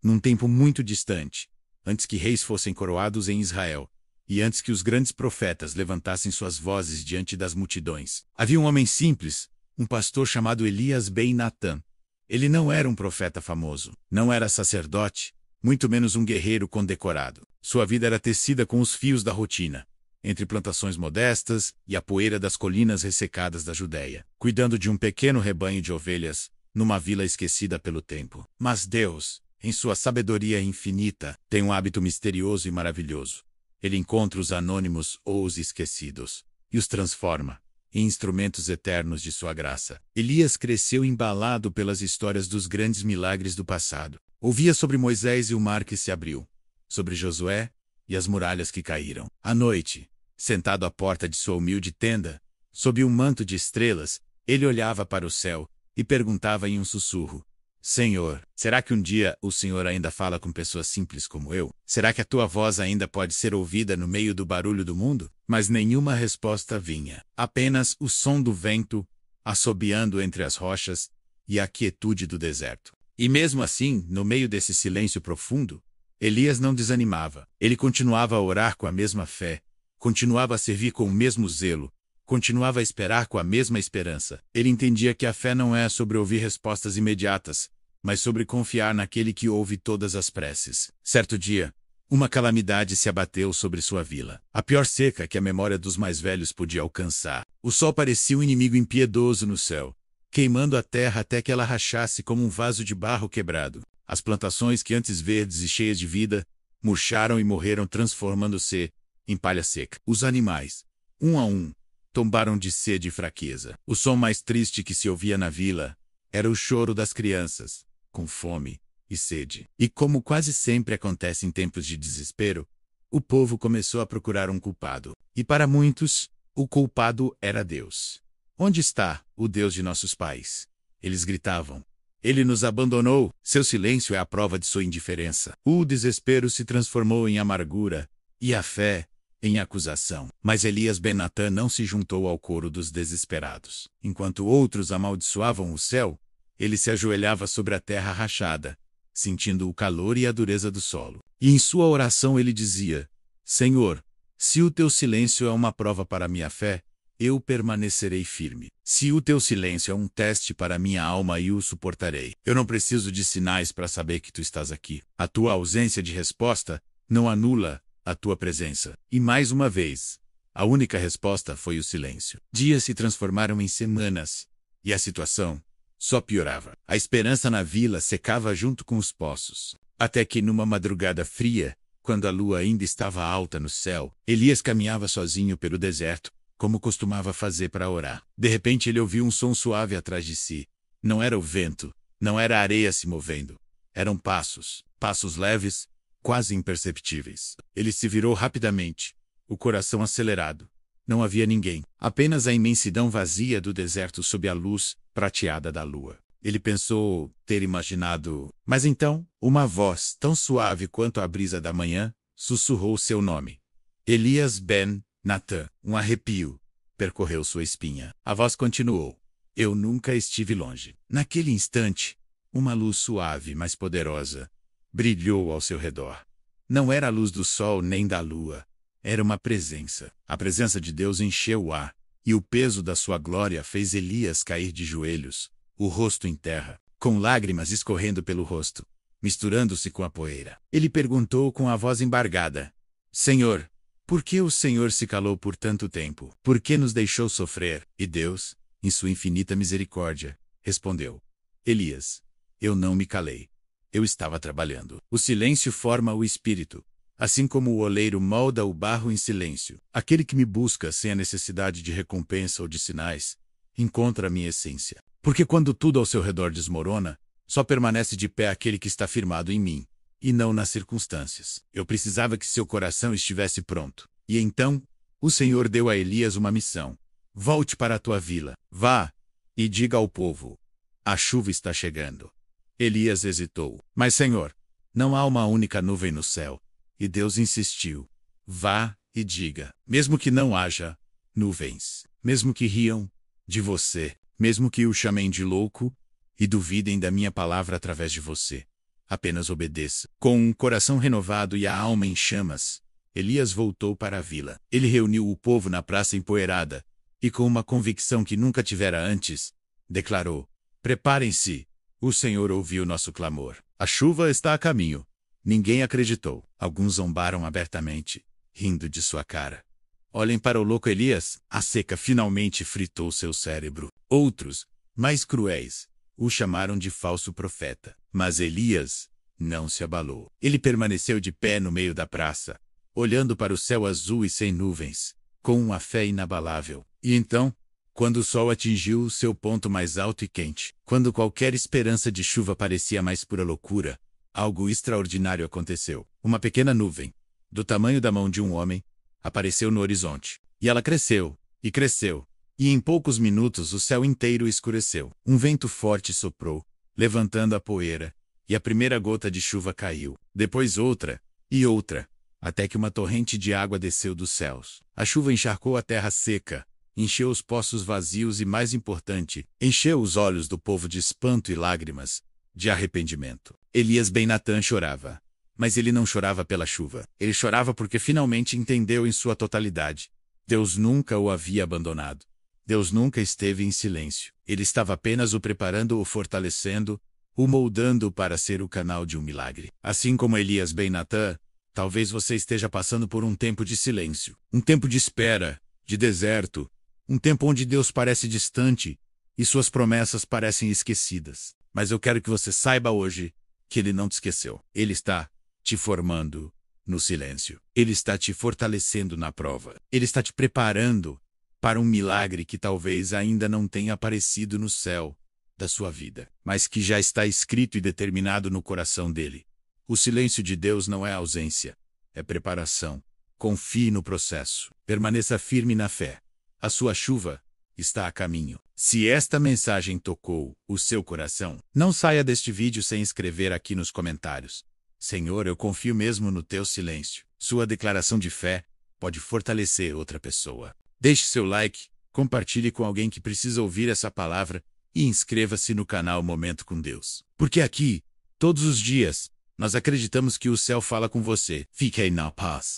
num tempo muito distante, antes que reis fossem coroados em Israel, e antes que os grandes profetas levantassem suas vozes diante das multidões. Havia um homem simples, um pastor chamado Elias ben Natã. Ele não era um profeta famoso, não era sacerdote, muito menos um guerreiro condecorado. Sua vida era tecida com os fios da rotina, entre plantações modestas e a poeira das colinas ressecadas da Judéia, cuidando de um pequeno rebanho de ovelhas, numa vila esquecida pelo tempo. Mas Deus, em sua sabedoria infinita, tem um hábito misterioso e maravilhoso. Ele encontra os anônimos ou os esquecidos, e os transforma em instrumentos eternos de sua graça. Elias cresceu embalado pelas histórias dos grandes milagres do passado. Ouvia sobre Moisés e o mar que se abriu, sobre Josué e as muralhas que caíram. À noite, sentado à porta de sua humilde tenda, sob um manto de estrelas, ele olhava para o céu e perguntava em um sussurro: Senhor, será que um dia o Senhor ainda fala com pessoas simples como eu? Será que a tua voz ainda pode ser ouvida no meio do barulho do mundo? Mas nenhuma resposta vinha. Apenas o som do vento, assobiando entre as rochas, e a quietude do deserto. E mesmo assim, no meio desse silêncio profundo, Elias não desanimava. Ele continuava a orar com a mesma fé, continuava a servir com o mesmo zelo, continuava a esperar com a mesma esperança. Ele entendia que a fé não é sobre ouvir respostas imediatas, mas sobre confiar naquele que ouve todas as preces. Certo dia, uma calamidade se abateu sobre sua vila. A pior seca que a memória dos mais velhos podia alcançar. O sol parecia um inimigo impiedoso no céu, queimando a terra até que ela rachasse como um vaso de barro quebrado. As plantações que antes verdes e cheias de vida, murcharam e morreram transformando-se em palha seca. Os animais, um a um, tombaram de sede e fraqueza. O som mais triste que se ouvia na vila era o choro das crianças, com fome e sede. E como quase sempre acontece em tempos de desespero, o povo começou a procurar um culpado. E para muitos, o culpado era Deus. Onde está o Deus de nossos pais? Eles gritavam. Ele nos abandonou. Seu silêncio é a prova de sua indiferença. O desespero se transformou em amargura, e a fé em acusação. Mas Elias ben Natã não se juntou ao coro dos desesperados. Enquanto outros amaldiçoavam o céu, ele se ajoelhava sobre a terra rachada, sentindo o calor e a dureza do solo. E em sua oração ele dizia: Senhor, se o teu silêncio é uma prova para a minha fé, eu permanecerei firme. Se o teu silêncio é um teste para a minha alma, eu o suportarei. Eu não preciso de sinais para saber que tu estás aqui. A tua ausência de resposta não anula a tua presença. E mais uma vez, a única resposta foi o silêncio. Dias se transformaram em semanas, e a situação só piorava. A esperança na vila secava junto com os poços. Até que numa madrugada fria, quando a lua ainda estava alta no céu, Elias caminhava sozinho pelo deserto, como costumava fazer para orar. De repente ele ouviu um som suave atrás de si. Não era o vento, não era a areia se movendo. Eram passos, passos leves, quase imperceptíveis. Ele se virou rapidamente, o coração acelerado. Não havia ninguém, apenas a imensidão vazia do deserto sob a luz prateada da lua. Ele pensou ter imaginado, mas então, uma voz, tão suave quanto a brisa da manhã, sussurrou seu nome. Elias ben Natã. Um arrepio percorreu sua espinha. A voz continuou. Eu nunca estive longe. Naquele instante, uma luz suave, mas poderosa, brilhou ao seu redor. Não era a luz do sol nem da lua. Era uma presença. A presença de Deus encheu o ar, e o peso da sua glória fez Elias cair de joelhos, o rosto em terra, com lágrimas escorrendo pelo rosto, misturando-se com a poeira. Ele perguntou com a voz embargada: Senhor, por que o Senhor se calou por tanto tempo? Por que nos deixou sofrer? E Deus, em sua infinita misericórdia, respondeu: Elias, eu não me calei. Eu estava trabalhando. O silêncio forma o espírito. Assim como o oleiro molda o barro em silêncio, aquele que me busca sem a necessidade de recompensa ou de sinais, encontra a minha essência. Porque quando tudo ao seu redor desmorona, só permanece de pé aquele que está firmado em mim, e não nas circunstâncias. Eu precisava que seu coração estivesse pronto. E então, o Senhor deu a Elias uma missão. Volte para a tua vila. Vá e diga ao povo: a chuva está chegando. Elias hesitou. Mas, Senhor, não há uma única nuvem no céu. E Deus insistiu. Vá e diga. Mesmo que não haja nuvens, mesmo que riam de você, mesmo que o chamem de louco e duvidem da minha palavra através de você, apenas obedeça. Com um coração renovado e a alma em chamas, Elias voltou para a vila. Ele reuniu o povo na praça empoeirada e, com uma convicção que nunca tivera antes, declarou: "Preparem-se, o Senhor ouviu nosso clamor. A chuva está a caminho." Ninguém acreditou. Alguns zombaram abertamente, rindo de sua cara. Olhem para o louco Elias, a seca finalmente fritou seu cérebro. Outros, mais cruéis, o chamaram de falso profeta. Mas Elias não se abalou. Ele permaneceu de pé no meio da praça, olhando para o céu azul e sem nuvens, com uma fé inabalável. E então, quando o sol atingiu o seu ponto mais alto e quente, quando qualquer esperança de chuva parecia mais pura loucura, algo extraordinário aconteceu. Uma pequena nuvem, do tamanho da mão de um homem, apareceu no horizonte. E ela cresceu, e cresceu, e em poucos minutos o céu inteiro escureceu. Um vento forte soprou, levantando a poeira, e a primeira gota de chuva caiu. Depois outra, e outra, até que uma torrente de água desceu dos céus. A chuva encharcou a terra seca, encheu os poços vazios e, mais importante, encheu os olhos do povo de espanto e lágrimas, de arrependimento. Elias Ben-Natã chorava. Mas ele não chorava pela chuva. Ele chorava porque finalmente entendeu em sua totalidade. Deus nunca o havia abandonado. Deus nunca esteve em silêncio. Ele estava apenas o preparando, o fortalecendo, o moldando para ser o canal de um milagre. Assim como Elias Ben-Natã, talvez você esteja passando por um tempo de silêncio, um tempo de espera, de deserto, um tempo onde Deus parece distante e suas promessas parecem esquecidas. Mas eu quero que você saiba hoje que Ele não te esqueceu. Ele está te formando no silêncio. Ele está te fortalecendo na prova. Ele está te preparando para um milagre que talvez ainda não tenha aparecido no céu da sua vida, mas que já está escrito e determinado no coração dele. O silêncio de Deus não é ausência, é preparação. Confie no processo. Permaneça firme na fé. A sua chuva está a caminho. Se esta mensagem tocou o seu coração, não saia deste vídeo sem escrever aqui nos comentários: "Senhor, eu confio mesmo no teu silêncio." Sua declaração de fé pode fortalecer outra pessoa. Deixe seu like, compartilhe com alguém que precisa ouvir essa palavra e inscreva-se no canal Momento com Deus. Porque aqui, todos os dias, nós acreditamos que o céu fala com você. Fique aí na paz.